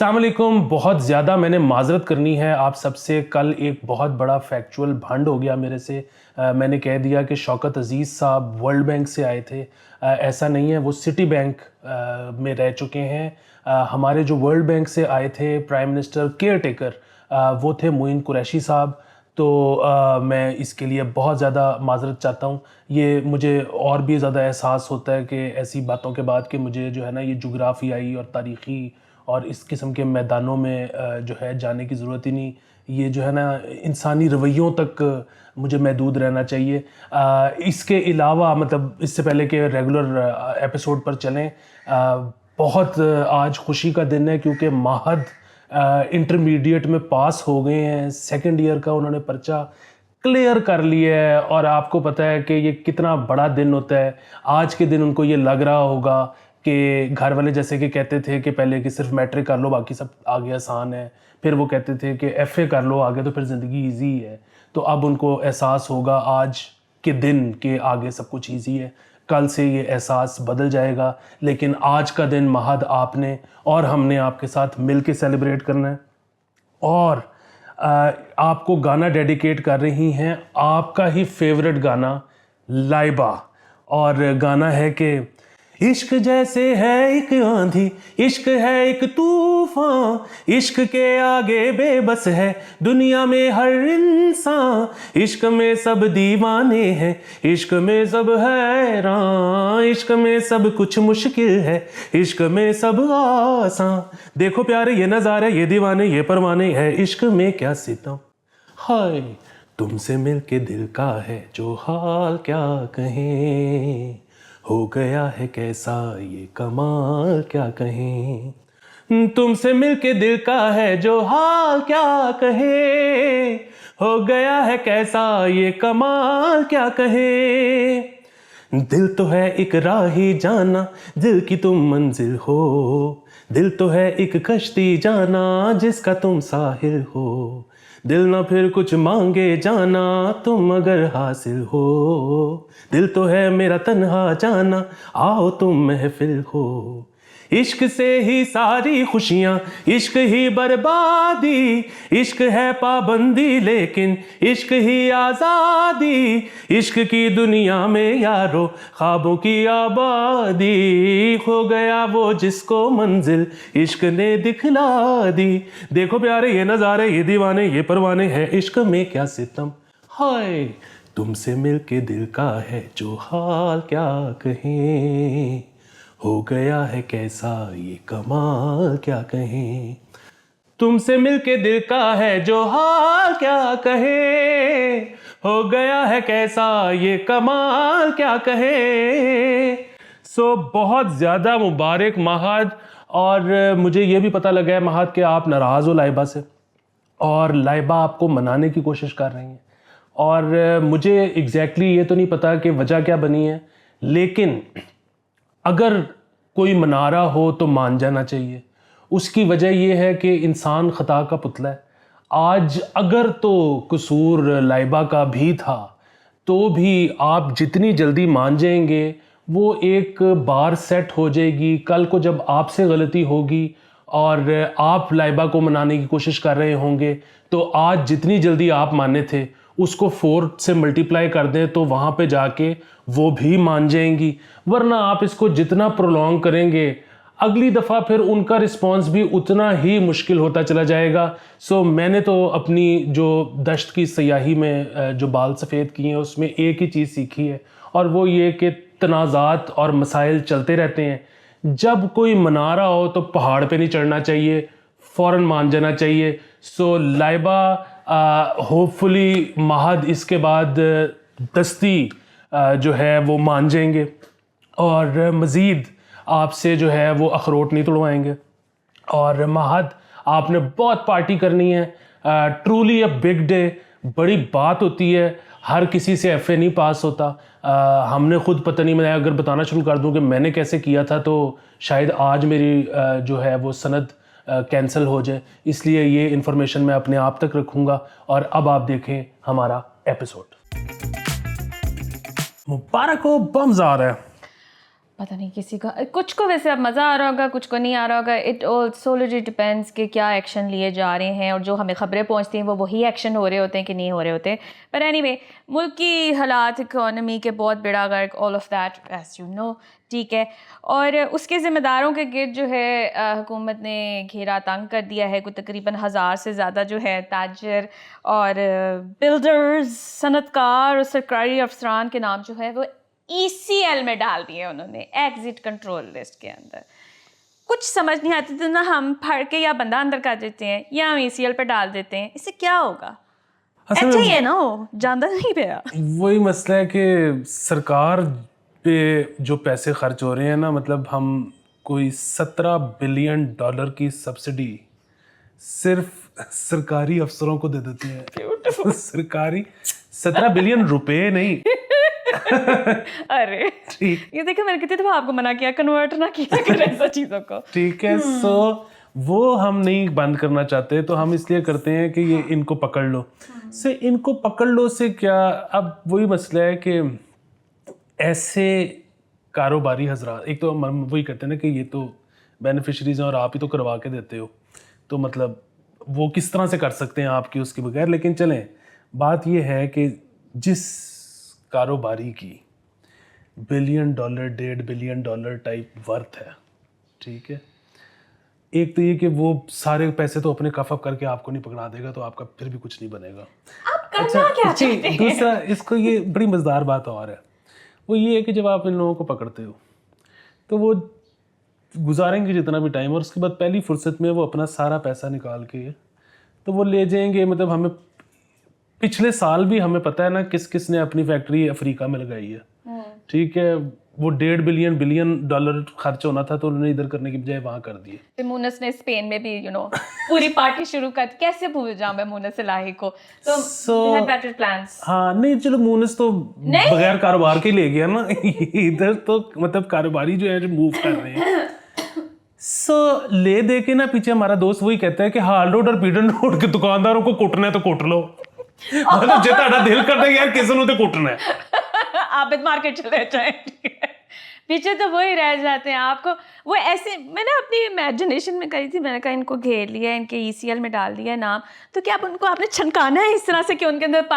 अस्सलामुअलैकुम। बहुत ज़्यादा मैंने माज़रत करनी है आप सबसे। कल एक बहुत बड़ा फैक्चुअल भंड हो गया मेरे से। मैंने कह दिया कि शौकत अज़ीज़ साहब वर्ल्ड बैंक से आए थे। ऐसा नहीं है, वो सिटी बैंक में रह चुके हैं। हमारे जो वर्ल्ड बैंक से आए थे प्राइम मिनिस्टर केयर टेकर, वो थे मोइन कुरैशी साहब। तो मैं इसके लिए बहुत ज़्यादा माज़रत चाहता हूँ। ये मुझे और भी ज़्यादा एहसास होता है कि ऐसी बातों के बाद कि मुझे जो है ना ये जुग्राफ़ियाई और तारीख़ी और इस किस्म के मैदानों में जो है जाने की ज़रूरत ही नहीं। ये जो है ना इंसानी रवैयों तक मुझे महदूद रहना चाहिए। इसके अलावा मतलब इससे पहले कि रेगुलर एपिसोड पर चलें, बहुत आज खुशी का दिन है क्योंकि माहद इंटरमीडिएट में पास हो गए हैं। सेकंड ईयर का उन्होंने पर्चा क्लियर कर लिया है और आपको पता है कि ये कितना बड़ा दिन होता है। आज के दिन उनको ये लग रहा होगा कि घर वाले जैसे कि कहते थे कि पहले कि सिर्फ मैट्रिक कर लो बाकी सब आगे आसान है, फिर वो कहते थे कि एफए कर लो आगे तो फिर ज़िंदगी ईजी है। तो अब उनको एहसास होगा आज के दिन के आगे सब कुछ ईजी है। कल से ये एहसास बदल जाएगा, लेकिन आज का दिन महद आपने और हमने आपके साथ मिल के सेलिब्रेट करना है। और आपको गाना डेडिकेट कर रही हैं, आपका ही फेवरेट गाना लाइबा। और गाना है कि इश्क जैसे है एक आंधी, इश्क है एक तूफान, इश्क के आगे बेबस है दुनिया में हर इंसान। इश्क में सब दीवाने हैं, इश्क में सब हैरान, इश्क में सब कुछ मुश्किल है, इश्क में सब आसान। देखो प्यारे ये नज़ारे, ये दीवाने, ये परवाने, है इश्क में क्या सितम। हाय तुमसे मिलके दिल का है जो हाल क्या कहें, हो गया है कैसा ये कमाल क्या कहें। तुमसे मिलके दिल का है जो हाल क्या कहे, हो गया है कैसा ये कमाल क्या कहे। दिल तो है एक राही जाना, दिल की तुम मंजिल हो, दिल तो है एक कश्ती जाना जिसका तुम साहिल हो। दिल ना फिर कुछ मांगे जाना तुम अगर हासिल हो, दिल तो है मेरा तन्हा जाना आओ तुम महफिल हो। इश्क से ही सारी खुशियाँ, इश्क ही बर्बादी, इश्क है पाबंदी लेकिन इश्क ही आज़ादी। इश्क की दुनिया में यारो ख्वाबों की आबादी, हो गया वो जिसको मंजिल इश्क ने दिखला दी। देखो प्यारे ये नज़ारे, ये दीवाने, ये परवाने, हैं इश्क में क्या सितम। हाय तुमसे मिलके दिल का है जो हाल क्या कहें, हो गया है कैसा ये कमाल क्या कहें। तुमसे मिलके दिल का है जो हाल क्या कहे, हो गया है कैसा ये कमाल क्या कहे। बहुत ज़्यादा मुबारक महद। और मुझे ये भी पता लगा है महद कि आप नाराज़ हो लाइबा से और लाइबा आपको मनाने की कोशिश कर रही हैं। और मुझे एग्जैक्टली ये तो नहीं पता कि वजह क्या बनी है, लेकिन अगर कोई मना रहा हो तो मान जाना चाहिए। उसकी वजह यह है कि इंसान ख़ता का पुतला है। आज अगर तो कसूर लाइबा का भी था तो भी आप जितनी जल्दी मान जाएंगे वो एक बार सेट हो जाएगी। कल को जब आपसे गलती होगी और आप लाइबा को मनाने की कोशिश कर रहे होंगे तो आज जितनी जल्दी आप माने थे उसको 4 से मल्टीप्लाई कर दें तो वहाँ पे जाके वो भी मान जाएंगी। वरना आप इसको जितना प्रोलॉन्ग करेंगे अगली दफ़ा फिर उनका रिस्पांस भी उतना ही मुश्किल होता चला जाएगा। मैंने तो अपनी जो दश्त की सयाही में जो बाल सफ़ेद किए हैं उसमें एक ही चीज़ सीखी है और वो ये कि तनाज़ात और मसाइल चलते रहते हैं। जब कोई मना रहा हो तो पहाड़ पे नहीं चढ़ना चाहिए, फ़ौरन मान जाना चाहिए। लाइबा होपफुली महद इसके बाद दस्ती जो है वो मान जाएंगे और मज़ीद आपसे जो है वो अखरोट नहीं तोड़वाएंगे। और महद आपने बहुत पार्टी करनी है। ट्रूली अ बिग डे, बड़ी बात होती है। हर किसी से एफए नहीं पास होता। हमने खुद पता नहीं, मैं अगर बताना शुरू कर दूं कि मैंने कैसे किया था तो शायद आज मेरी जो है वो सनद कैंसिल हो जाए। इसलिए ये इन्फॉर्मेशन मैं अपने आप तक रखूँगा। और अब आप देखें हमारा एपिसोड। मुबारक हो, बम्स आ रहा है। पता नहीं किसी का, कुछ को वैसे अब मज़ा आ रहा होगा, कुछ को नहीं आ रहा होगा। इट ऑल सोलली डिपेंड्स कि क्या एक्शन लिए जा रहे हैं, और जो हमें ख़बरें पहुंचती हैं वो वही एक्शन हो रहे होते हैं कि नहीं हो रहे होते। पर एनीवे, मुल्क की हालात, इकोनॉमी के बहुत बेड़ा गर्क, all of that as you know, ठीक है। और उसके ज़िम्मेदारों के गिर्द जो है हुकूमत ने घेरा तंग कर दिया है। कोई तकरीबन 1000 से ज़्यादा जो है ताजर और बिल्डर्स, सनतकार और सरकारी अफसरान के नाम जो है वो ECL में डाल दिए उन्होंने, एग्जिट कंट्रोल लिस्ट के अंदर। कुछ समझ नहीं आती तो ना हम फाड़ के या बंदा अंदर कर देते हैं या हम ECL पे डाल देते हैं, इससे क्या होगा? अच्छा ही है ना, वो जानता नहीं पाया। वही मसला है कि सरकार पे जो पैसे खर्च हो रहे हैं ना, मतलब हम कोई $17 बिलियन की सब्सिडी सिर्फ सरकारी अफसरों को दे देते हैं। सरकारी 17 बिलियन रुपए नहीं। अरे ठीक, ये देखो, मैंने कितनी दफा आपको मना किया, कन्वर्ट ना किया करें ऐसा चीजों को। ठीक है। सो वो हम नहीं बंद करना चाहते, तो हम इसलिए करते हैं कि ये इनको पकड़ लो। से इनको पकड़ लो से क्या, अब वही मसला है कि ऐसे कारोबारी हजरात, एक तो हम वही कहते हैं ना कि ये तो बेनिफिशरीज हैं और आप ही तो करवा के देते हो, तो मतलब वो किस तरह से कर सकते हैं आपकी उसके बगैर। लेकिन चलें, बात ये है कि जिस कारोबारी की $1 बिलियन, $1.5 बिलियन टाइप वर्थ है, ठीक है, एक तो ये कि वो सारे पैसे तो अपने कफ अप करके आपको नहीं पकड़ा देगा, तो आपका फिर भी कुछ नहीं बनेगा। आप करना क्या चाहते हैं? दूसरा, इसको ये बड़ी मज़ेदार बात और है, वो ये है कि जब आप इन लोगों को पकड़ते हो तो वो गुजारेंगे जितना भी टाइम, और उसके बाद पहली फुर्सत में वो अपना सारा पैसा निकाल के तो वो ले जाएंगे। मतलब हमें पिछले साल भी हमें पता है ना किस किस ने अपनी फैक्ट्री अफ्रीका में लगाई है, ठीक है, वो $1.5 बिलियन खर्च होना था तो उन्होंने इधर करने की बजाय वहां कर दिए। मुनस ने स्पेन में भी पूरी पार्टी शुरू कर, कैसे भूल जाऊं मैं मुनस इलाही को। तो they had better plans। हाँ, नहीं चलो, मुनस तो बगैर कारोबार के ले गया ना। इधर तो मतलब कारोबारी जो है जो मूव कर रहे हैं। ले दे के ना पीछे हमारा दोस्त वही कहता है कि हाल रोड और पीडन रोड के दुकानदारों को कुटना है तो कुट लो। मतलब जे ਤੁਹਾਡਾ दिल करता है यार किसी ने तो कुटना है, आबिद मार्केट चले जाए, पीछे तो वही रह जाते हैं। आपको वो ऐसे, मैंने अपनी इमेजिनेशन में कही थी, मैंने कहा इनको घेर लिया, इनके ECL में डाल दिया नाम, तो क्या आप उनको आपने छनकाना है इस तरह से कि उनके अंदर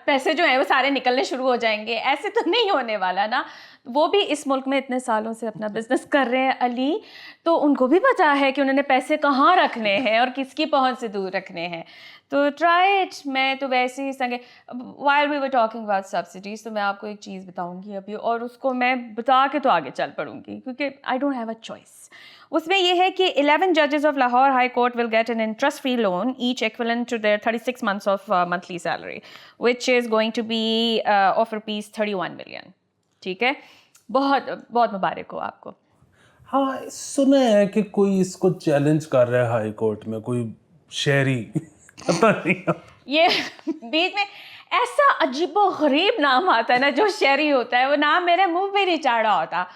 पैसे जो हैं वो सारे निकलने शुरू हो जाएंगे? ऐसे तो नहीं होने वाला ना। वो भी इस मुल्क में इतने सालों से अपना बिजनेस कर रहे हैं अली, तो उनको भी पता है कि उन्होंने पैसे कहाँ रखने हैं और किसकी पहुंच से दूर रखने हैं। तो ट्राई इट। मैं तो वैसे ही संगे, while we were talking about subsidies, तो मैं आपको एक चीज़ बताऊंगी अभी, और उसको मैं बता के तो आगे चल पड़ूंगी क्योंकि I don't have a choice. उसमें यह है कि 11 जजेस of Lahore high court will get an interest free loan each equivalent to their 36 months of monthly salary, which is going to be of ₹31 million। ठीक है, बहुत बहुत मुबारक हो आपको। हाँ, सुना है कि कोई इसको चैलेंज कर रहा है हाई कोर्ट में, कोई शहरी, पता नहीं। ये बीच में ऐसा अजीबो गरीब नाम आता है ना जो शहरी होता है, वो नाम मेरे मुंह पे नहीं चढ़ा होता।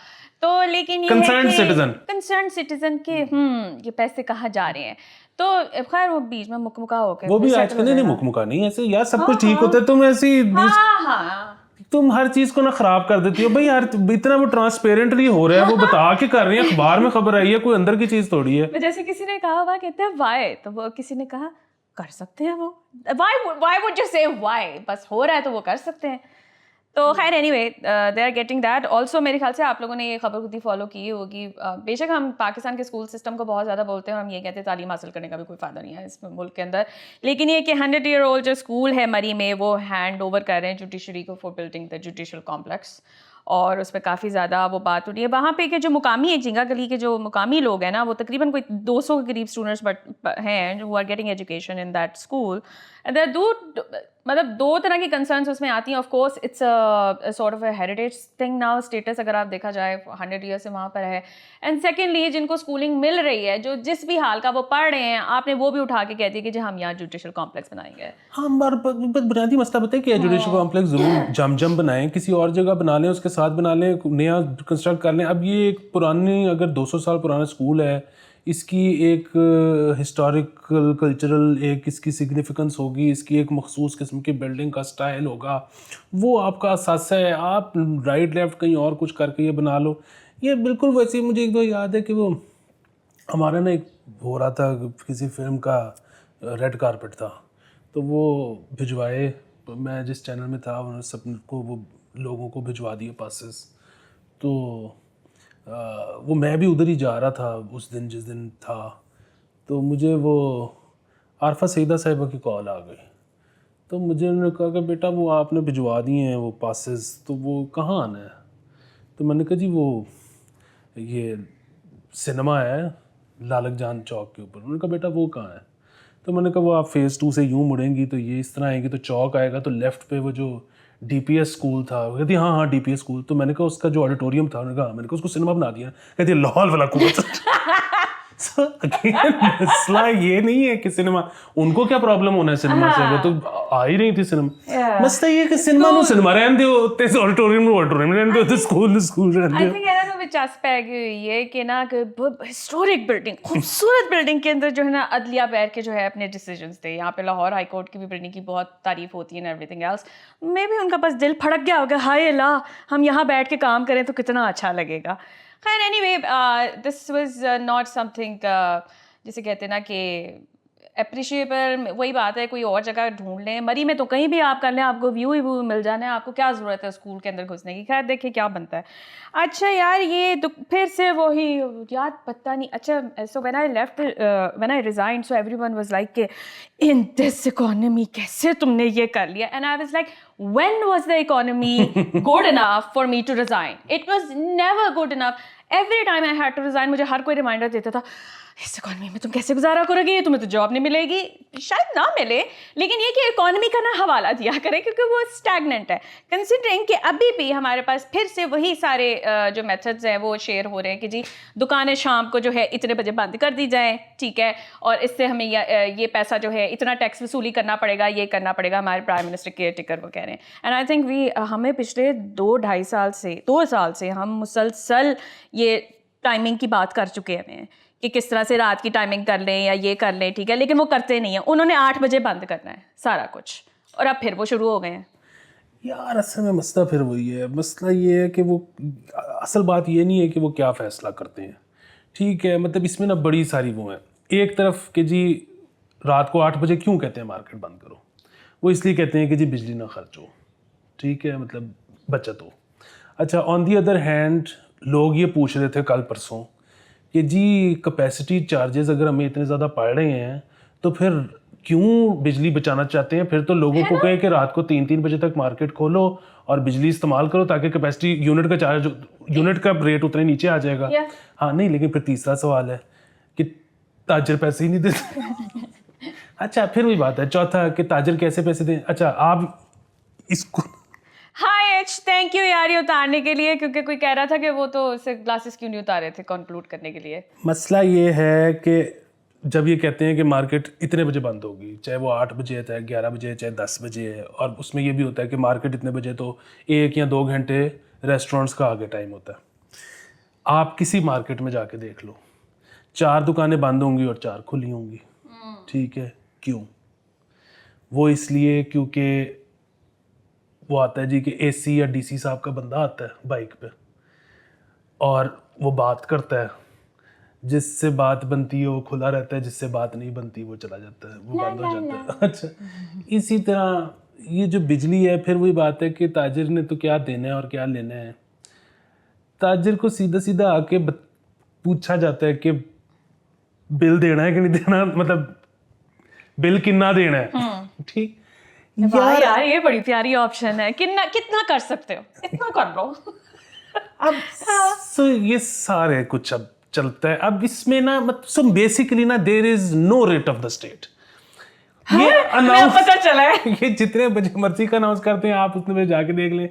तो लेकिन ये कंसर्न सिटीजन के ये पैसे कहाँ जा रहे हैं, तो खैर वो बीच में मुकमुका हो गए। वो भी आजकल नहीं, मुकमुका नहीं, ऐसे यार सब कुछ ठीक होता है, तुम ऐसी तुम हर चीज को ना खराब कर देती हो भाई यार। इतना वो ट्रांसपेरेंटली हो रहा है, वो बता के कर रही है, अखबार में खबर आई है, कोई अंदर की चीज थोड़ी है। जैसे किसी ने कहा हुआ कहते हैं वाई, तो वो किसी ने कहा कर सकते हैं वो, वाई वुड यू से वाई, बस हो रहा है तो वो कर सकते हैं। तो खैर anyway they are getting that also. मेरे ख्याल से आप लोगों ने ये खबर खुद ही फॉलो की होगी। बेशक हम पाकिस्तान के स्कूल सिस्टम को बहुत ज़्यादा बोलते हैं और हम ये कहते हैं तालीम हासिल करने का भी कोई फ़ायदा नहीं है इस मुल्क के अंदर, लेकिन ये कि 100 year old जो स्कूल है मरी में, वो हैंड ओवर कर रहे हैं जुडिशरी को for building the judicial complex, और उस पर काफ़ी ज़्यादा वो बात हो रही है। वहाँ पे के जो मुकामी, एक झींगा गली के जो मुकामी लोग हैं ना, वो तकरीबन कोई 200 के करीब स्टूडेंट्स हैं जो are getting education in that school. And there मतलब दो तरह की कंसर्न्स उसमें आती हैं। Of course it's a sort of a heritage thing now, status अगर आप देखा जाए 100 years से वहाँ पर है। एंड सेकेंडली जिनको स्कूलिंग मिल रही है, जो जिस भी हाल का वो पढ़ रहे हैं, आपने वो भी उठा के कह दिया कि जी हम यहाँ जुडिशल कॉम्प्लेक्स बनाएंगे। हाँ, बुनियादी मसला बताए कि जुडिशल कॉम्प्लेक्स जरूर जम बनाएं, किसी और जगह बना लें, उसके साथ बना लें, नया कंस्ट्रक्ट कर लें। अब ये एक पुरानी, अगर 200 साल पुराना स्कूल है, इसकी एक हिस्टोरिकल कल्चरल एक इसकी सिग्निफिकेंस होगी, इसकी एक मखसूस किस्म की बिल्डिंग का स्टाइल होगा, वो आपका असासा है। आप राइट लेफ्ट कहीं और कुछ करके ये बना लो, ये बिल्कुल वैसे ही मुझे एक दो याद है कि वो हमारा ना एक हो रहा था किसी फिल्म का रेड कारपेट था, तो वो भिजवाए, मैं जिस चैनल में था उन्होंने सबको वो लोगों को भिजवा दिए पासेस। तो वो मैं भी उधर ही जा रहा था उस दिन जिस दिन था, तो मुझे वो आरफा सईदा साहिबा की कॉल आ गई। तो मुझे उन्होंने कहा कि बेटा वो आपने भिजवा दिए हैं वो पासेस, तो वो कहाँ आना है? तो मैंने कहा जी वो ये सिनेमा है लालक जान चौक के ऊपर। उन्होंने कहा बेटा वो कहाँ है? तो मैंने कहा वो आप फेज़ 2 से यूँ मुड़ेंगी तो ये इस तरह आएंगी तो चौक आएगा, तो लेफ़्ट पे वो जो डीपीएस स्कूल था। वो कहती हाँ हाँ डीपीएस स्कूल। तो मैंने कहा उसका जो ऑडिटोरियम था, उन्होंने कहा मैंने कहा उसको सिनेमा बना दिया। कहती है लाहौल वाला कुआं। So, again, मसला ये नहीं है कि सिनेमा, उनको क्या प्रॉब्लम होना है सिनेमा से, वो तो आ ही रही थी सिनेमा। मसला ये है कि सिनेमा ਨੂੰ सिनेमा रहने दो, ते ऑडिटोरियम ਨੂੰ ऑडिटोरियम रहने दो, ते स्कूल रहने आई दो। थिंक है ना दिलचस्प है कि ये कि ना हिस्टोरिक बिल्डिंग, खूबसूरत बिल्डिंग के अंदर जो है ना अदलिया बैठ के जो है अपने डिसीजंस थे। यहाँ पे लाहौर हाई कोर्ट की भी बिल्डिंग की बहुत तारीफ होती है ना एवरीथिंग एल्स। मे भी उनका बस दिल फड़क गया होगा, हाय अल्लाह हम यहाँ बैठ के काम करें तो कितना अच्छा लगेगा। खैर anyway, this was not something जिसे कहते हैं ना कि अप्रिशिएबल। वही बात है, कोई और जगह ढूंढ लें, मरी में तो कहीं भी आप कर लें, आपको व्यू ही व्यू मिल जाना है, आपको क्या ज़रूरत है स्कूल के अंदर घुसने की। खैर देखिए क्या बनता है। अच्छा यार ये तो फिर से वही यार पता नहीं। अच्छा so when I left, when I resigned, so everyone was like कि इन दिस इकोनॉमी कैसे तुमने ये कर लिया, and I was like when was the economy good enough for me to resign? It was never good enough. Every time I had to resign, मुझे हर कोई reminder देता था इस इकॉनमी में तुम कैसे गुजारा करोगे, तुम्हें तो जॉब नहीं मिलेगी। शायद ना मिले, लेकिन ये कि इकॉनमी का ना हवाला दिया करें क्योंकि वो स्टैगनेंट है। कंसिडरिंग कि अभी भी हमारे पास फिर से वही सारे जो मेथड्स हैं वो शेयर हो रहे हैं कि जी दुकानें शाम को जो है इतने बजे बंद कर दी जाएँ, ठीक है, और इससे हमें ये पैसा जो है इतना टैक्स वसूली करना पड़ेगा, ये करना पड़ेगा। हमारे प्राइम मिनिस्टर केयर टेकर वो कह रहे हैं। एंड आई थिंक हमें पिछले 2 साल से हम मुसलसल ये टाइमिंग की बात कर चुके हैं कि किस तरह से रात की टाइमिंग कर लें या ये कर लें, ठीक है, लेकिन वो करते नहीं है। उन्होंने 8 बजे बंद करना है सारा कुछ, और अब फिर वो शुरू हो गए हैं। यार असल में मसला फिर वही है। मसला ये है कि वो असल बात ये नहीं है कि वो क्या फ़ैसला करते हैं, ठीक है, मतलब इसमें ना बड़ी सारी वो हैं। एक तरफ कि जी रात को 8 बजे क्यों कहते हैं मार्केट बंद करो, वो इसलिए कहते हैं कि जी बिजली ना खर्च हो, ठीक है, मतलब बचत हो। अच्छा, ऑन दी अदर हैंड लोग ये पूछ रहे थे कल परसों कि जी कैपेसिटी चार्जेस अगर हमें इतने ज़्यादा पड़ रहे हैं तो फिर क्यों बिजली बचाना चाहते हैं? फिर तो लोगों को कहें कि रात को 3-3 बजे तक मार्केट खोलो और बिजली इस्तेमाल करो ताकि कैपेसिटी यूनिट का रेट उतने नीचे आ जाएगा। हाँ नहीं, लेकिन फिर तीसरा सवाल है कि ताजर पैसे ही नहीं देते। अच्छा फिर वही बात है। चौथा कि ताजर कैसे पैसे दें। अच्छा आप इसको हाय एच, थैंक यू यार ये उतारने के लिए, क्योंकि कोई कह रहा था कि वो तो उससे ग्लासेस क्यों नहीं उतारे थे कंक्लूड करने के लिए। मसला ये है कि जब ये कहते हैं कि मार्केट इतने बजे बंद होगी, चाहे वो 8 बजे है, चाहे 11 बजे है, चाहे 10 बजे है, और उसमें ये भी होता है कि मार्केट इतने बजे तो 1 या 2 घंटे रेस्टोरेंट्स का आगे टाइम होता है। आप किसी मार्केट में जाके देख लो, 4 दुकानें बंद होंगी और 4 खुली होंगी, ठीक है। क्यों? वो इसलिए क्योंकि वो आता है जी कि एसी या डीसी साहब का बंदा आता है बाइक पे और वो बात करता है, जिससे बात बनती है वो खुला रहता है, जिससे बात नहीं बनती वो चला जाता है, वो बंद हो जाता है। अच्छा, इसी तरह ये जो बिजली है, फिर वही बात है कि ताजिर ने तो क्या देना है और क्या लेना है। ताजिर को सीधा सीधा आके पूछा जाता है कि बिल देना है कि नहीं देना, मतलब बिल कितना देना है, ठीक। यार ये बड़ी प्यारी ऑप्शन है। कितना कर सकते हो, इतना कर लो। अब सो ये सारे कुछ अब चलता है। अब इसमें ना मतलब सो बेसिकली ना there is no rate of the state. ये अनाउंस पता चला है, ये जितने बजे मर्जी का अनाउंस करते हैं आप उतने बजे जाके देख लें,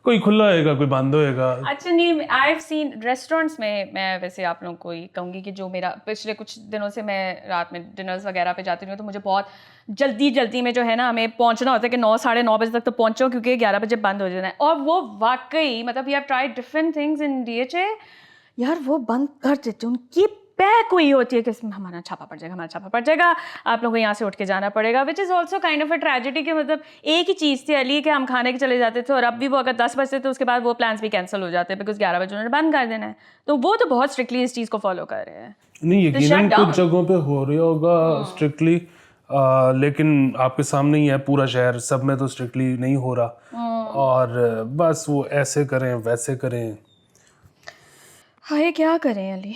कोई खुला होएगा कोई बंद होएगा। अच्छा नहीं, आई हैव सीन रेस्टोरेंट्स में, मैं वैसे आप लोगों को ही कहूँगी कि जो मेरा पिछले कुछ दिनों से मैं रात में डिनर्स वगैरह पे जाती हूँ तो मुझे बहुत जल्दी में जो है ना हमें पहुँचना होता है कि 9 साढ़े 9 बजे तक तो पहुँचो क्योंकि 11 बजे बंद हो जाना है। और वो वाकई मतलब we have tried different things in DHA, यार वो बंद कर देते हैं। उनकी बैक हुई होती है कि हमारा छापा पड़ जाएगा, हमारा छापा पड़ जाएगा, आप लोगों को यहाँ से उठ के जाना पड़ेगा, which is also kind of a tragedy कि मतलब एक ही चीज़ थी अली कि हम खाने के चले जाते थे और अब भी वो अगर 10 बजते तो उसके बाद वो प्लान्स भी कैंसिल हो जाते हैं बिकॉज 11 बजे उन्होंने बंद कर देना है। तो वो तो बहुत स्ट्रिक्टली इस चीज़ को फॉलो कर रहे हैं। नहीं, यकीनन कुछ जगहों पे हो रही होगा स्ट्रिक्टली, लेकिन आपके सामने ही है पूरा शहर, सब में तो स्ट्रिक्टली नहीं हो रहा। और बस वो ऐसे करें वैसे करें। हाय क्या करें अली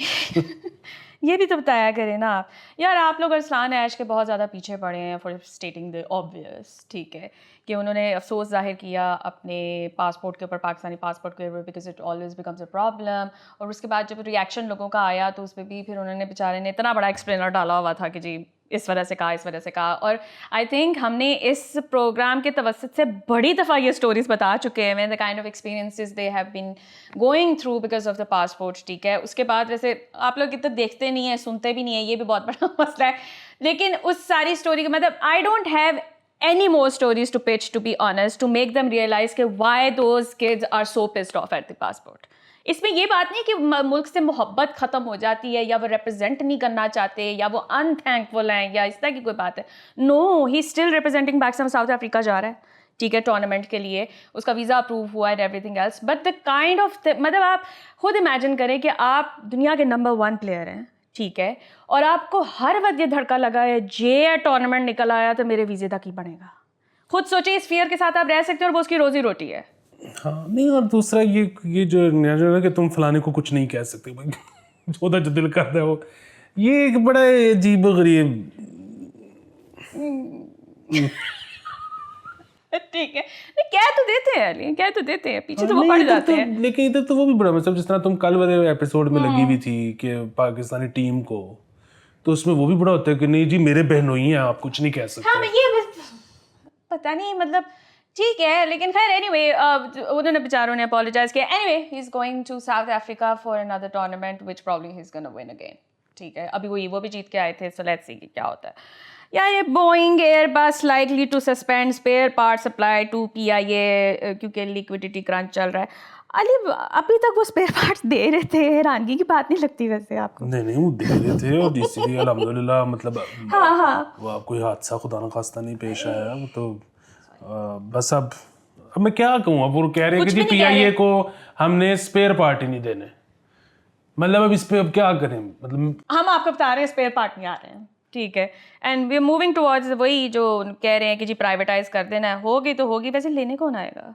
ये भी तो बताया करें ना आप यार। आप लोग अरसलान ऐश के बहुत ज़्यादा पीछे पड़े हैं फॉर स्टेटिंग द ऑब्वियस, ठीक है, कि उन्होंने अफसोस जाहिर किया अपने पासपोर्ट के ऊपर, पाकिस्तानी पासपोर्ट के ऊपर, because it always becomes a problem. और उसके बाद जब रिएक्शन लोगों का आया तो उस पर भी फिर उन्होंने बेचारे ने इतना बड़ा एक्सप्लेनर डाला हुआ था कि जी इस वजह से कहा, इस वजह से कहा। और आई थिंक हमने इस प्रोग्राम के तवस्सुत से बड़ी दफ़ा ये स्टोरीज बता चुके हैं, the kind of experiences they have been going through because of the passport, ठीक है। उसके बाद वैसे आप लोग इतना देखते नहीं हैं, सुनते भी नहीं हैं, ये भी बहुत बड़ा मसला है। लेकिन उस सारी स्टोरी का मतलब आई don't have any more stories to pitch, to be honest, to make them realize कि why those kids are so pissed off at the passport. इसमें ये बात नहीं कि मुल्क से मोहब्बत ख़त्म हो जाती है या वो रिप्रेजेंट नहीं करना चाहते या वो अनथैंकफुल हैं या इस तरह की कोई बात है। No, he still representing Pakistan, South Africa जा रहा है, ठीक है, टूर्नामेंट के लिए, उसका वीज़ा अप्रूव हुआ and everything else. But the kind of मतलब आप खुद इमेजिन करें कि आप दुनिया के नंबर 1 प्लेयर हैं, ठीक है, और आपको हर वक्त ये धड़का लगा है जे टूर्नामेंट निकल आया तो मेरे वीज़े तक ही बनेगा। खुद सोचिए इस फियर के साथ आप रह सकते हो और वो उसकी रोजी रोटी है। हाँ नहीं, और दूसरा ये जो है कि तुम फलाने को कुछ नहीं कह सकते भाई जो दिल करता है वो, ये एक बड़ा अजीब गरीब ठीक है, नहीं कह तो देते हैं अली, कह तो देते हैं, पीछे तो वो पड़ जाते हैं। लेकिन इधर तो वो भी बड़ा मतलब जिस तरह तुम कल वाले एपिसोड में लगी हुई थी कि पाकिस्तानी टीम को, तो उसमें वो भी बड़ा होता है कि नहीं जी मेरे बहनोई हैं, आप कुछ नहीं कह सकते। हाँ ये पता नहीं मतलब ठीक है, लेकिन खैर एनीवे उन्होंने बेचारों ने अपोलोजाइज किया। Anyway he is going to South Africa for another tournament which probably he is gonna win again, ठीक है। अभी वो भी जीत के आए थे, सो लेट्स सी क्या होता है। यार ये Boeing Airbus likely to suspend spare part supply to PIA क्योंकि लिक्विडिटी क्रंच चल रहा है। अली अभी तक वो स्पेयर पार्ट्स दे रहे थे, हैरानगी की बात नहीं लगती वैसे आपको? नहीं वो दे रहे थे और इसीलिए अल्हम्दुलिल्लाह मतलब हाँ कोई हादसा खुदा न खास्ता नहीं पेश आया। वो तो बस अब मैं क्या कहूँ, अब वो कह रहे हैं कि जी पीआईए को हमने स्पेयर पार्ट ही नहीं देने, मतलब अब इस पे अब क्या करें, मतलब हम आपको बता रहे हैं स्पेयर पार्ट नहीं आ रहे हैं, ठीक है, and we are moving towards वही जो कह रहे हैं कि जी प्राइवेटाइज कर देना है, होगी तो होगी। वैसे लेने कौन आएगा,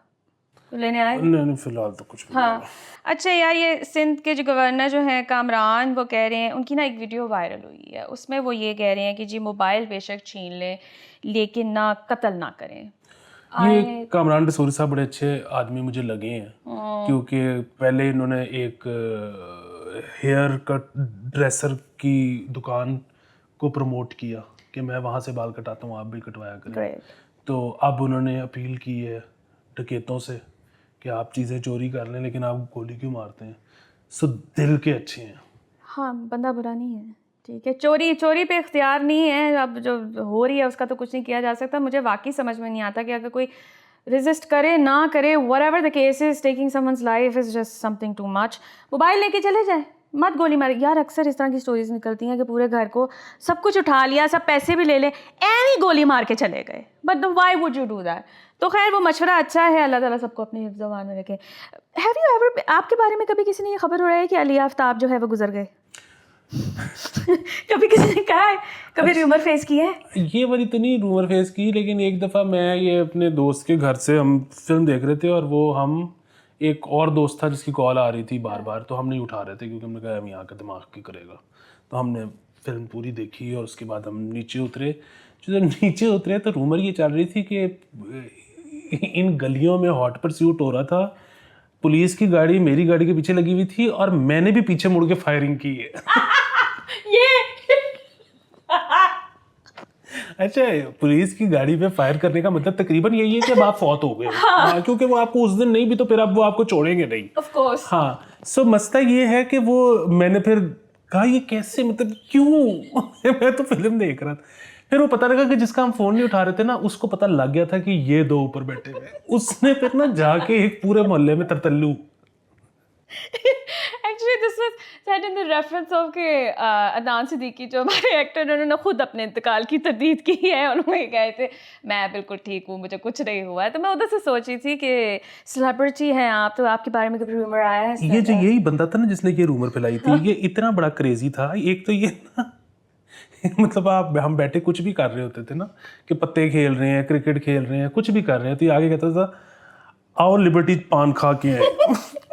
तो लेने आएगा नहीं फिलहाल तो कुछ भी हाँ। अच्छा यार ये सिंध के जो गवर्नर जो हैं कामरान, वो कह रहे हैं, उनकी ना एक वीडियो वायरल हुई है, उसमें वो ये कह रहे हैं कि जी मोबाइल बेशक छीन लें लेकिन ना कत्ल ना करें। ये कामरान रसूरी साहब बड़े अच्छे आदमी मुझे लगे हैं, क्योंकि पहले इन्होंने एक हेयर कट ड्रेसर की दुकान को प्रमोट किया कि मैं वहाँ से बाल कटाता हूँ, आप भी कटवाया करें। तो अब उन्होंने अपील की है डकैतों से कि आप चीज़ें चोरी कर लें लेकिन आप गोली क्यों मारते हैं। सो दिल के अच्छे हैं। हाँ बंदा बुरा नहीं है, ठीक है, चोरी पे इख्तियार नहीं है, अब जो हो रही है उसका तो कुछ नहीं किया जा सकता। मुझे वाकई समझ में नहीं आता कि अगर कोई रेजिस्ट करे ना करे, whatever the case is, taking someone's life is just something too much. Mobile लेके चले जाए, मत गोली मारे। यार अक्सर इस तरह की स्टोरीज निकलती हैं कि पूरे घर को सब कुछ उठा लिया, सब पैसे भी ले ले, एनी गोली मार के चले गए, but why would you do that? तो खैर वो मशवरा अच्छा है, अल्लाह ताला सबको अपने हिफ्ज़ व अमान में रखे। हैव यू एवर, आपके बारे में कभी किसी ने ये खबर उड़ाई कि अली आफ्ताब जो है वो गुजर गए? कभी किसी ने कहा है, कभी रूमर फेस की है? ये वाली तो नहीं रूमर फेस की, लेकिन एक दफ़ा मैं ये अपने दोस्त के घर से हम फिल्म देख रहे थे और वो हम एक और दोस्त था जिसकी कॉल आ रही थी बार बार, तो हम नहीं उठा रहे थे क्योंकि हमने कहा हम यहाँ का दिमाग की करेगा। तो हमने फिल्म पूरी देखी और उसके बाद हम नीचे उतरे। जब नीचे उतरे तो रूमर ये चल रही थी कि इन गलियों में हॉट परस्यूट हो रहा था, पुलिस की गाड़ी मेरी गाड़ी के पीछे लगी हुई थी और मैंने भी पीछे मुड़ के फायरिंग की है। ये अच्छा, पुलिस की गाड़ी पे फायर करने का मतलब तकरीबन यही है कि अब आप फौत हो गए। हाँ, क्योंकि वो आपको उस दिन नहीं भी तो फिर अब वो आपको छोड़ेंगे नहीं। Of course. हाँ, सो मसला ये है कि वो मैंने फिर कहा ये कैसे, मतलब क्यों मैं तो फिल्म देख रहा था। फिर वो पता लगा कि जिसका हम फोन नहीं उठा रहे थे ना, उसको पता लग गया था कि ये दो ऊपर बैठे हुए। उसने फिर ना जाके एक पूरे मोहल्ले में तरतल्लू। Actually, this was said in the reference of के अदनान सिद्दीकी जो हमारे एक्टर उन्होंने खुद अपने इंतकाल की तरदीद की है। उन्होंने कहे थे मैं बिल्कुल ठीक हूँ, मुझे कुछ नहीं हुआ है। तो मैं उधर से सोच रही थी कि सेलिब्रिटी हैं आप, तो आपके बारे में कभी रूमर आया है? ये जो यही बंदा था ना जिसने ये रूमर फैलाई थी, ये इतना बड़ा क्रेजी था। एक तो ये ना मतलब हम बैठे कुछ भी कर रहे होते थे ना, कि पत्ते खेल रहे हैं, क्रिकेट खेल रहे हैं, कुछ भी कर रहे हैं, तो ये आगे कहता था आओ लिबर्टी पान खा के आए।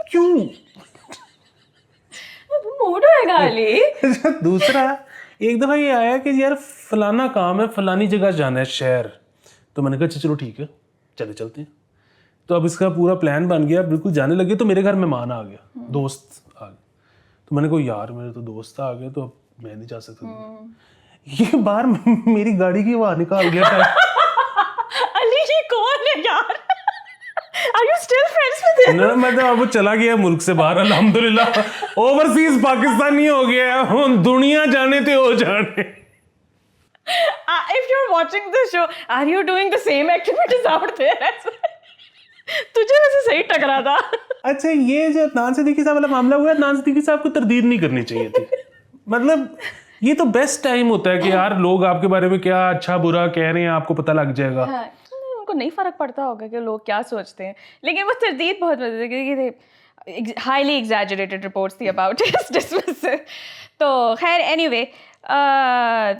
क्यों? मूड है गाली। दूसरा एक दफा ये आया कि यार फलाना काम है, फलानी जगह जाना है शहर, तो मैंने कहा अच्छा चलो ठीक है चलते हैं। तो अब इसका पूरा प्लान बन गया, बिल्कुल जाने लगे, तो मेरे घर मेहमान आ गया, दोस्त आ गए। तो मैंने कहा यार मेरे तो दोस्त आ गए, तो अब मैं नहीं जा सकता। ये बाहर मेरी गाड़ी की हवा निकाल गया था। अली ये कौन है यार? Are you still friends with him? ना मतलब अब वो चला गया मुल्क से बाहर, अल्हम्दुलिल्लाह ओवरसीज पाकिस्तानी हो गया, हम दुनिया जाने थे हो जाने। If you're watching the show, are you doing the same activities out there as well? तुझे वैसे सही टकरा था। अच्छा ये जो अदनान सिद्दीकी साहब वाला मामला हुआ, अदनान सिद्दीकी साहब को तरदीद नहीं करनी चाहिए थी। मतलब ये तो बेस्ट टाइम होता है कि यार लोग आपके बारे में क्या अच्छा बुरा कह रहे हैं, आपको पता लग जाएगा। हाँ, उनको नहीं फर्क पड़ता होगा कि लोग क्या सोचते हैं, लेकिन वो तरदीद बहुत मजे क्योंकि हाईली एग्जैजरेटेड रिपोर्ट्स थी अबाउट हिज डिसमिसल। तो खैर एनीवे,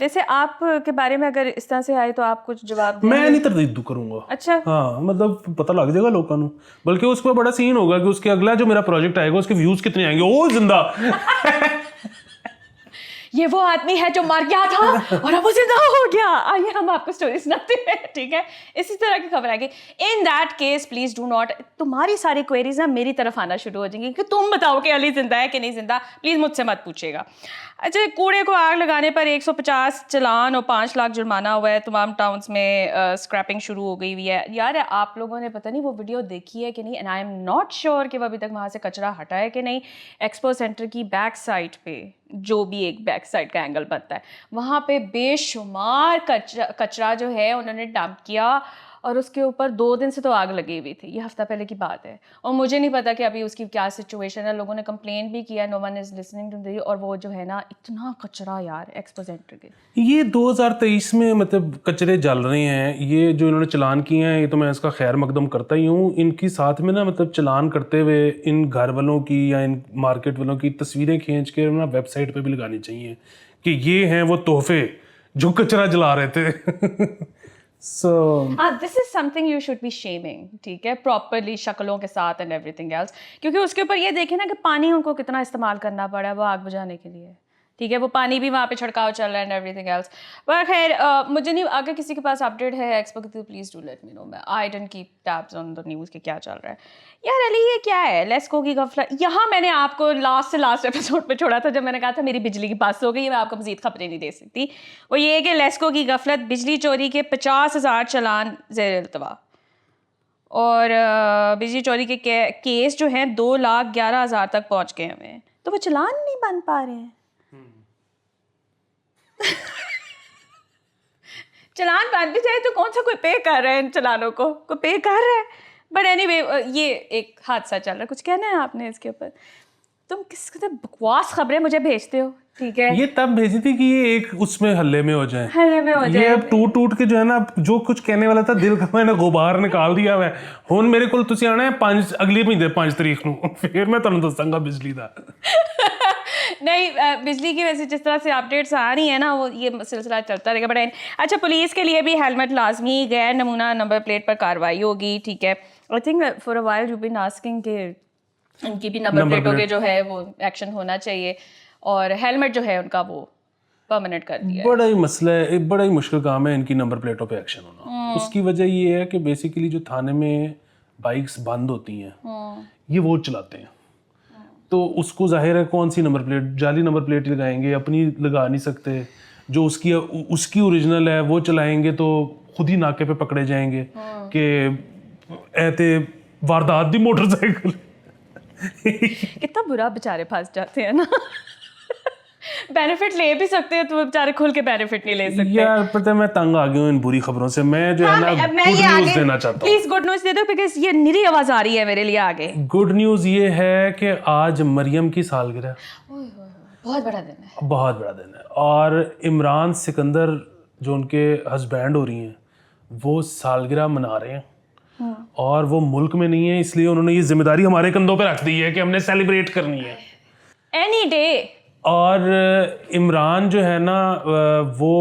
वैसे आप के बारे में अगर इस तरह से आए तो आप कुछ जवाब देंगे? मैं नहीं तरदीद करूंगा। अच्छा हाँ मतलब पता लग जाएगा लोगों को, बल्कि उस पर बड़ा सीन होगा कि उसके अगला जो मेरा प्रोजेक्ट आएगा उसके व्यूज कितने आएंगे। ओ जिंदा ये वो आदमी है जो मर गया था और अब वो जिंदा हो गया। आइए हम आपको स्टोरी सुनाते हैं, ठीक है? इसी तरह की खबर आएगी। In that case please do not, तुम्हारी सारी क्वेरीज ना मेरी तरफ आना शुरू हो जाएंगी कि तुम बताओ कि अली जिंदा है कि नहीं जिंदा, प्लीज मुझसे मत पूछिएगा। अच्छा, कूड़े को आग लगाने पर 150 चालान और 5 लाख जुर्माना हुआ है। तमाम टाउन्स में स्क्रैपिंग शुरू हो गई हुई है। यार आप लोगों ने पता नहीं वो वीडियो देखी है कि नहीं, and I am not sure कि वो अभी तक वहाँ से कचरा हटा है कि नहीं। एक्सपो सेंटर की बैक साइड पे जो भी एक बैक साइड का एंगल बनता है, वहाँ पे बेशुमार कचरा जो है उन्होंने डंप किया, और उसके ऊपर 2 दिन से तो आग लगी हुई थी। ये हफ्ता पहले की बात है, और मुझे नहीं पता कि अभी उसकी क्या सिचुएशन है। लोगों ने कंप्लेंट भी किया, no one is listening to दी। और वो जो है ना, इतना कचरा यार एक्सपो सेंटर के। ये 2023 में मतलब कचरे जल रहे हैं। ये जो इन्होंने चलान किए हैं, ये तो मैं इसका खैर मकदम करता ही हूँ। इनकी साथ में ना मतलब चलान करते हुए इन घर वालों की या इन मार्केट वालों की तस्वीरें खींच के ना वेबसाइट पे भी लगानी चाहिए कि ये हैं वो तोहफे जो कचरा जला रहे थे। So this is something you should be shaming, ठीक है, प्रॉपरली शक्लों के साथ एंड एवरीथिंग एल्स। क्योंकि उसके ऊपर ये देखें ना कि पानी उनको कितना इस्तेमाल करना पड़ा है वो आग बुझाने के लिए, ठीक है? वो पानी भी वहाँ पे छिड़काव चल रहा है एंड एवरीथिंग एल्स। पर खैर मुझे नहीं, अगर किसी के पास अपडेट है एक्सपो की तो please do let me know. मैं I don't keep tabs on the news कि क्या चल रहा है। यार अली ये क्या है लेस्को की गफलत? यहाँ मैंने आपको लास्ट एपिसोड पे छोड़ा था जब मैंने कहा था मेरी बिजली की पास हो गई है, मैं आपको मजीद खबरें नहीं दे सकती। वो ये है कि लेस्को की गफलत, बिजली चोरी के 50,000 चालान ज़ेर इल्तवा, और बिजली चोरी के केस जो हैं 2,11,000 तक पहुँच गए हमें। तो वो चालान नहीं बन पा रहे हैं। चलान बन भी जाए तो कौन सा कोई पे कर रहा है इन चलानों को, कोई पे कर रहा है। बट एनीवे ये एक हादसा चल रहा है। कुछ कहना है आपने इसके ऊपर? तुम किस तरह बकवास खबरें मुझे भेजते हो, ठीक है? ये तब भेजी थी कि ये एक उसमें हल्ले में हो जाए, हल्ले में हो जाए। ये अब टूट के जो है ना, जो कुछ कहने वाला था दिल का मैंने गुबार निकाल दिया है। हुन मेरे को तुसी आना है 5 अगले महीने 5 तारीख को, फिर मैं तुहानू दसांगा बिजली दा। नहीं, बिजली की वैसे जिस तरह से अपडेट्स आ रही है ना, वो ये सिलसिला चलता रहेगा। बट अच्छा, पुलिस के लिए भी हेलमेट लाजमी, गैर नमूना नंबर प्लेट पर कार्रवाई होगी, ठीक है? I think for a while you been asking कि इनकी भी नंबर प्लेटों के जो है वो एक्शन होना चाहिए, और हेलमेट जो है उनका वो परमानेंट कर दिया है। बड़ा ही मसला है, एक बड़ा ही मुश्किल काम है इनकी नंबर प्लेटों पे एक्शन होना। उसकी वजह ये है कि बेसिकली जो थाने में बाइक्स बंद होती हैं ये वो चलाते हैं, तो उसको जाहिर है कौन सी नंबर प्लेट, जाली नंबर प्लेट लगाएंगे, अपनी लगा नहीं सकते। जो उसकी ओरिजिनल है वो चलाएंगे तो खुद ही नाके पे पकड़े जाएंगे कि ऐते वारदात दी मोटरसाइकिल। कितना बुरा बेचारे फंस जाते हैं ना। बेनिफिट ले भी सकते हैं, तो बेचारे खुल के बेनिफिट नहीं ले सकते। यार पता है मैं तंग आ गया हूँ इन बुरी खबरों से। मैं जो है ना गुड न्यूज़ देना चाहता हूँ। प्लीज गुड न्यूज़ दे दो, बिकॉज़ ये निरी आवाज आ रही है मेरे लिए आगे। गुड न्यूज़ ये है कि आज मरियम की सालगिरह, बहुत बड़ा दिन है। बहुत बड़ा दिन है, और इमरान सिकंदर जो उनके हस्बैंड हो रही हैं वो सालगिरह मना रहे हैं, और वो मुल्क में नहीं है, इसलिए उन्होंने ये जिम्मेदारी हमारे कंधों पे रख दी है कि हमने सेलिब्रेट करनी है एनी डे। और इमरान जो है ना वो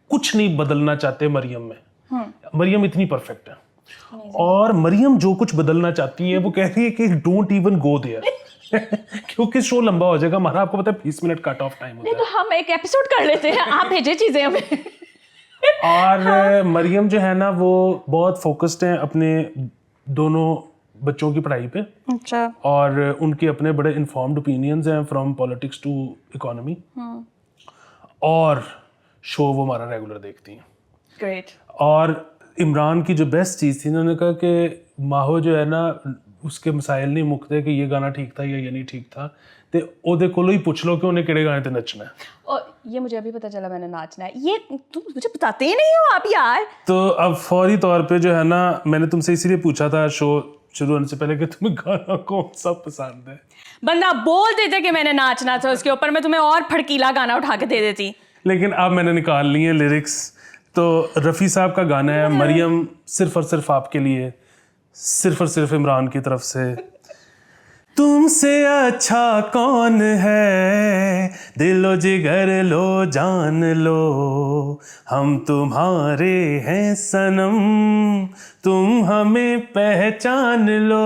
कुछ नहीं बदलना चाहते मरियम में। मरियम इतनी परफेक्ट है, और मरियम जो कुछ बदलना चाहती है वो कह रही है कि डोंट इवन गो देयर क्योंकि शो लंबा हो जाएगा हमारा। आपको पता है 20 मिनट कट ऑफ टाइम होता है। तो हम एक एपिसोड कर लेते हैं, आप भेजे चीजें हमें। और मरियम जो है ना वो बहुत फोकस्ड हैं अपने दोनों बच्चों की पढ़ाई पे। अच्छा। और उनके अपने बड़े इन्फॉर्म्ड ओपिनियंस हैं फ्रॉम पॉलिटिक्स टू इकोनॉमी, और शो वो हमारा रेगुलर देखती हैं। ग्रेट। और इमरान की जो बेस्ट चीज़ थी, उन्होंने कहा कि माहो जो है ना उसके मसाइल नहीं मुकते कि ये गाना ठीक था या ये नहीं ठीक था, तो ओदे कोलों ही पूछ लो कि उन्हें किहड़े गाने ते नचना है। और ये मुझे अभी पता चला मैंने नाचना है, ये तुम मुझे बताते ही नहीं हो आप यार। तो अब फौरी तौर पे जो है ना मैंने तुमसे इसीलिए पूछा था शो शुरू होने से पहले कि तुम्हें गाना कौन सा पसंद है। बंदा बोल देते कि मैंने नाचना था, उसके ऊपर मैं तुम्हें और फड़कीला गाना उठा के दे देती। लेकिन अब मैंने निकाल ली है लिरिक्स। तो रफ़ी साहब का गाना है मरियम, सिर्फ और सिर्फ आपके लिए, सिर्फ और सिर्फ इमरान की तरफ से। तुमसे अच्छा कौन है, दिलो जिगर लो जान लो, हम तुम्हारे हैं सनम, तुम हमें पहचान लो।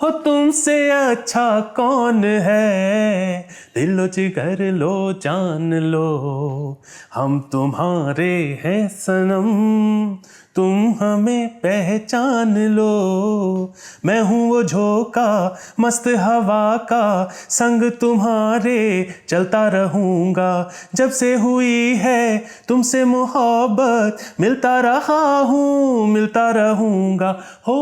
हो तुमसे अच्छा कौन है, दिलो जिगर लो जान लो, हम तुम्हारे हैं सनम, तुम हमें पहचान लो। मैं हूँ वो झोंका मस्त हवा का, संग तुम्हारे चलता रहूँगा, जब से हुई है तुमसे मोहब्बत, मिलता रहा हूँ मिलता रहूँगा। हो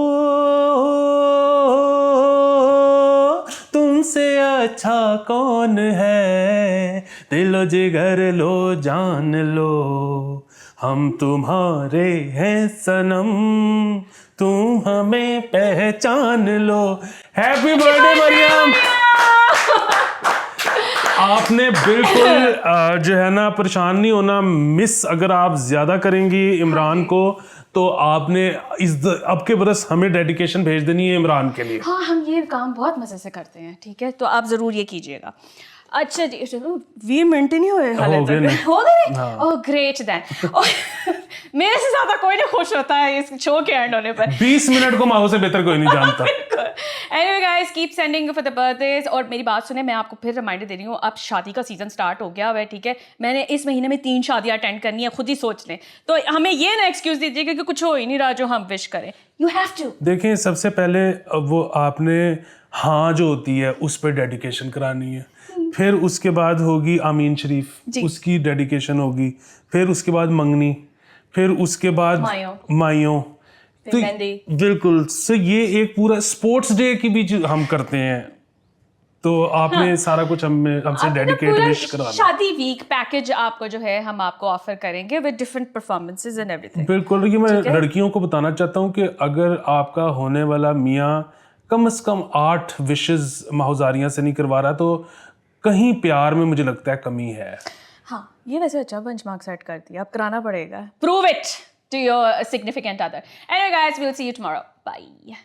तुमसे अच्छा कौन है, दिलो जिगर लो जान लो, हम तुम्हारे हैं सनम, तुम हमें पहचान लो। Happy birthday Maryam. आपने बिल्कुल जो है ना परेशान नहीं होना। मिस अगर आप ज्यादा करेंगी इमरान को तो आपने अब के बरस हमें डेडिकेशन भेज देनी है इमरान के लिए। हाँ, हम ये काम बहुत मजे से करते हैं, ठीक है, तो आप जरूर ये कीजिएगा। अच्छा जी, चलो 20 मिनट ही नहीं हुए हाले तक। हो गए? Oh great then. मेरे से ज्यादा कोई नहीं खुश होता है इस शो के एंड होने पर। 20 मिनट को माहौल से बेहतर कोई नहीं जानता। Anyway guys, keep sending for the birthdays। और मेरी बात सुने, मैं आपको फिर रिमाइंडर दे रही हूँ, अब शादी का सीजन स्टार्ट हो गया हुआ है, ठीक है। मैंने इस महीने में 3 शादियां अटेंड करनी है, खुद ही सोच लें। तो हमें ये ना एक्सक्यूज दीजिए क्योंकि कुछ हो ही नहीं रहा जो हम विश करें। You have to. देखें, सबसे पहले वो आपने हाँ जो होती है उस पर डेडिकेशन करानी है, फिर उसके बाद होगी आमीन शरीफ, उसकी डेडिकेशन होगी, फिर उसके बाद मंगनी, फिर उसके बाद माइयों। तो बिल्कुल सो ये एक पूरा स्पोर्ट्स डे की भी हम करते हैं, तो आपने सारा कुछ हमसे डेडिकेट विश कराना। शादी वीक पैकेज आपको जो है हम आपको ऑफर करेंगे with different performances and everything. बिल्कुल। ये मैं लड़कियों को बताना चाहता हूँ कि अगर आपका होने वाला मियाँ कम से कम 8 विशेस माहौजारियाँ से नहीं करवा रहा तो कहीं प्यार में मुझे लगता है कमी है। हाँ, ये वैसे अच्छा बेंचमार्क सेट कर दिया, अब कराना पड़ेगा। Prove it to your significant other. Anyway guys, we will see you tomorrow. Bye.